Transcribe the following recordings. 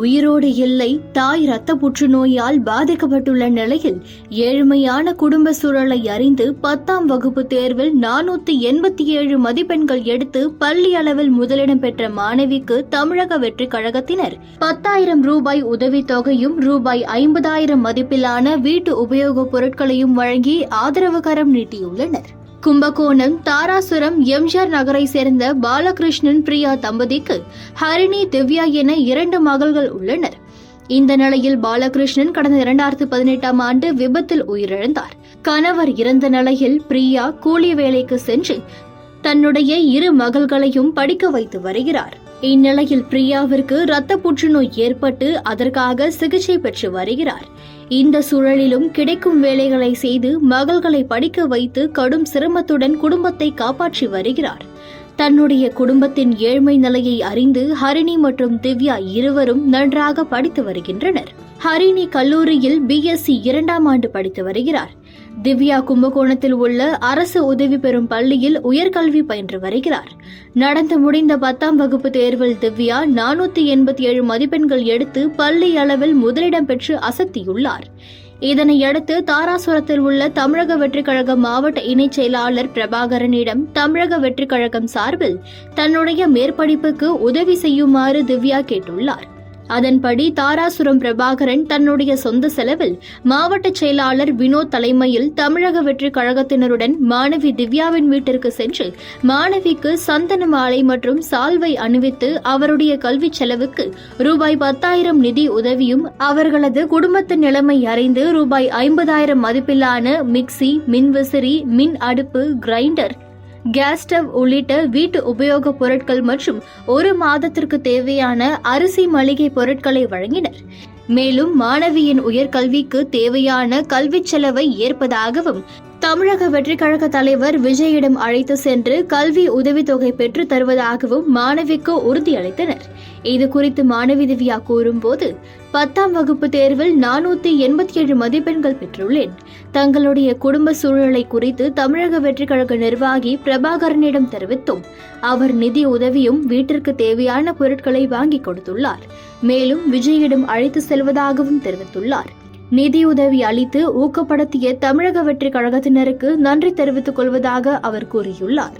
உயிரோடு இல்லை. தாய் இரத்த புற்றுநோயால் பாதிக்கப்பட்டுள்ள நிலையில் ஏழ்மையான குடும்ப சூழலை அறிந்து 10ஆம் வகுப்பு தேர்வில் 487 மதிப்பெண்கள் எடுத்து பள்ளி அளவில் முதலிடம் பெற்ற மாணவிக்கு தமிழக வெற்றிக் கழகத்தினர் 10,000 ரூபாய் உதவித்தொகையும் ரூபாய் 50,000 மதிப்பிலான வீட்டு உபயோகப் பொருட்களையும் வழங்கி ஆதரவு கரம் நீட்டியுள்ளனர். கும்பகோணம் தாராசுரம் எம்ஜிஆர் நகரை சேர்ந்த பாலகிருஷ்ணன் பிரியா தம்பதிக்கு ஹரிணி திவ்யா என 2 மகள்கள் உள்ளனர். இந்த நிலையில் பாலகிருஷ்ணன் கடந்த 2018ஆம் ஆண்டு விபத்தில் உயிரிழந்தார். கணவர் இறந்த நிலையில் பிரியா கூலி வேலைக்கு சென்று தன்னுடைய 2 மகள்களையும் படிக்க வைத்து வருகிறார். இந்நிலையில் பிரியாவிற்கு இரத்த புற்றுநோய் ஏற்பட்டு அதற்காக சிகிச்சை பெற்று வருகிறார். இந்த சூழலிலும் கிடைக்கும் வேலைகளை செய்து மகள்களை படிக்க வைத்து கடும் சிரமத்துடன் குடும்பத்தை காப்பாற்றி வருகிறார். தன்னுடைய குடும்பத்தின் ஏழ்மை நிலையை அறிந்து ஹரிணி மற்றும் திவ்யா இருவரும் நன்றாக படித்து வருகின்றனர். ஹரிணி கல்லூரியில் BSc 2ஆம் ஆண்டு படித்து வருகிறார். திவ்யா கும்பகோணத்தில் உள்ள அரசு உதவி பெறும் பள்ளியில் உயர்கல்வி பயின்று வருகிறார். நடந்து முடிந்த 10ஆம் வகுப்பு தேர்வில் திவ்யா 487 மதிப்பெண்கள் எடுத்து பள்ளி அளவில் முதலிடம் பெற்று அசத்தியுள்ளார். இதனையடுத்து தாராசுரத்தில் உள்ள தமிழக வெற்றிக் கழக மாவட்ட இணைச் செயலாளர் பிரபாகரனிடம் தமிழக வெற்றிக் கழகம் சார்பில் தன்னுடைய மேற்படிப்புக்கு உதவி செய்யுமாறு திவ்யா கேட்டுள்ளார். அதன்படி தாராசுரம் பிரபாகரன் தன்னுடைய சொந்த செலவில் மாவட்ட செயலாளர் வினோத் தலைமையில் தமிழக வெற்றிக் கழகத்தினருடன் மாணவி திவ்யாவின் வீட்டிற்கு சென்று மாணவிக்கு சந்தன மாலை மற்றும் சால்வை அணிவித்து அவருடைய கல்வி செலவுக்கு ரூபாய் 10,000 நிதி உதவியும் அவர்களது குடும்பத்தின் நிலைமை அறிந்து ரூபாய் 50,000 மதிப்பிலான மிக்சி, மின்விசிறி, மின் அடுப்பு, கிரைண்டர், கேஸ் ஸ்டவ் உள்ளிட்ட வீட்டு உபயோகப் பொருட்கள் மற்றும் 1 மாதத்திற்கு தேவையான அரிசி, மளிகை பொருட்களை வழங்கினர். மேலும் மாணவியின் உயர்கல்விக்கு தேவையான கல்வி செலவை ஏற்பதாகவும் தமிழக வெற்றிக் கழக தலைவர் விஜயிடம் அழைத்து சென்று கல்வி உதவித்தொகை பெற்று தருவதாகவும் மாணவிக்கு உறுதியளித்தனர். இதுகுறித்து மாணவி திவ்யா கூறும்போது, 10ஆம் வகுப்பு தேர்வில் 487 மதிப்பெண்கள் பெற்றுள்ளேன். தங்களுடைய குடும்ப சூழலை குறித்து தமிழக வெற்றிக் கழக நிர்வாகி பிரபாகரனிடம் தெரிவித்தோம். அவர் நிதி உதவியும் வீட்டிற்கு தேவையான பொருட்களை வாங்கி கொடுத்துள்ளார். மேலும் விஜயிடம் அழைத்து செல்வதாகவும் தெரிவித்துள்ளார். நிதியுதவி அளித்து ஊக்கப்படுத்திய தமிழக வெற்றிக் கழகத்தினருக்கு நன்றி தெரிவித்துக் கொள்வதாக அவர் கூறியுள்ளார்.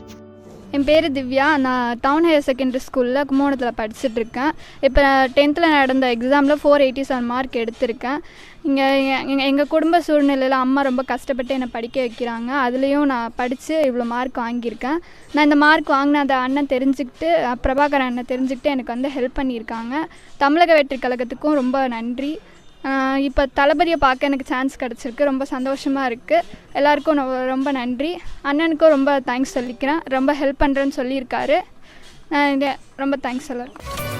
என் பேர் திவ்யா. நான் டவுன் ஹையர் செகண்டரி ஸ்கூலில் கும்பகோணத்தில் படிச்சுட்டு இருக்கேன். இப்போ 10th நடந்த எக்ஸாமில் 487 மார்க் எடுத்திருக்கேன். இங்கே எங்கள் குடும்ப சூழ்நிலையில் அம்மா ரொம்ப கஷ்டப்பட்டு என்னை படிக்க வைக்கிறாங்க. அதுலேயும் நான் படித்து இவ்வளோ மார்க் வாங்கியிருக்கேன். நான் இந்த மார்க் வாங்கின அந்த அண்ணன் தெரிஞ்சுக்கிட்டு, பிரபாகரன் அண்ணன் தெரிஞ்சுக்கிட்டு எனக்கு வந்து ஹெல்ப் பண்ணியிருக்காங்க. தமிழக வெற்றிக் கழகத்துக்கும் ரொம்ப நன்றி. இப்போ தளபதியை பார்க்க எனக்கு சான்ஸ் கிடச்சிருக்கு. ரொம்ப சந்தோஷமாக இருக்குது. எல்லாருக்கும் ரொம்ப நன்றி. அண்ணனுக்கும் ரொம்ப தேங்க்ஸ் சொல்லிக்கிறேன். ரொம்ப ஹெல்ப் பண்ணுறேன்னு சொல்லியிருக்காரு. ரொம்ப தேங்க்ஸ் எல்லாருக்கும்.